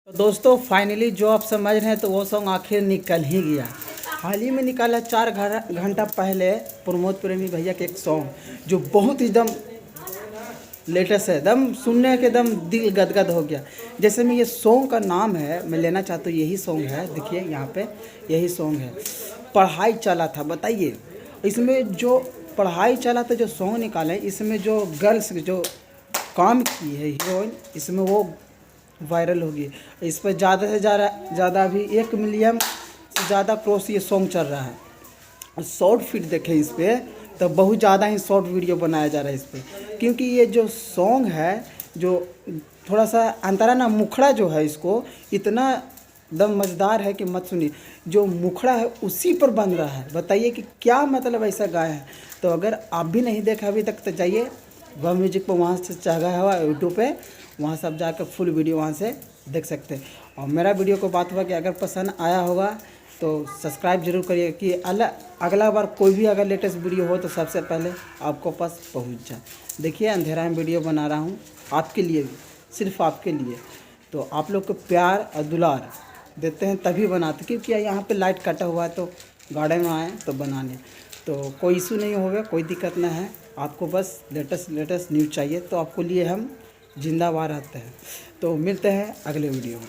दोस्तों फाइनली जो आप समझ रहे हैं तो वो सॉन्ग आखिर निकल ही गया। हाल ही में निकाला 4 घंटा पहले प्रमोद प्रेमी भैया के एक सॉन्ग जो बहुत एकदम लेटेस्ट है, एकदम सुनने के एकदम दिल गदगद हो गया। जैसे में ये सॉन्ग का नाम है, मैं लेना चाहता हूँ, यही सॉन्ग है। देखिए यहाँ पे यही सॉन्ग है, पढ़ाई चला था। बताइए इसमें जो पढ़ाई चला था जो सॉन्ग निकाले, इसमें जो गर्ल्स जो काम की है हीरोइन, इसमें वो वायरल होगी। इस पर ज़्यादा से ज़्यादा अभी 1 मिलियन से ज़्यादा क्रॉस ये सॉन्ग चल रहा है। और शॉर्ट फीड देखें इस पर तो बहुत ज़्यादा ही शॉर्ट वीडियो बनाया जा रहा है इस पर, क्योंकि ये जो सॉन्ग है जो थोड़ा सा अंतरा ना मुखड़ा जो है, इसको इतना दम मज़ेदार है कि मत सुनिए। जो मुखड़ा है उसी पर बन रहा है। बताइए कि क्या मतलब ऐसा गाया है। तो अगर आप भी नहीं देखा अभी तक तो जाइए व म्यूजिक पर, वहाँ से चाहा हुआ यूट्यूब पे, वहाँ से आप जाकर फुल वीडियो वहाँ से देख सकते हैं। और मेरा वीडियो को बात हुआ कि अगर पसंद आया होगा तो सब्सक्राइब जरूर करिए कि अगला बार कोई भी अगर लेटेस्ट वीडियो हो तो सबसे पहले आपको पास पहुँच जाए। देखिए अंधेरा में वीडियो बना रहा हूँ आपके लिए, सिर्फ आपके लिए। तो आप लोग को प्यार और दुलार देते हैं तभी बनाते, क्योंकि यहाँ पे लाइट कटा हुआ है तो गार्डन में आए तो बनाने। तो कोई इशू नहीं होगा, कोई दिक्कत ना है। आपको बस लेटेस्ट न्यूज़ चाहिए तो आपको लिए हम जिंदाबाद रहते हैं। तो मिलते हैं अगले वीडियो में।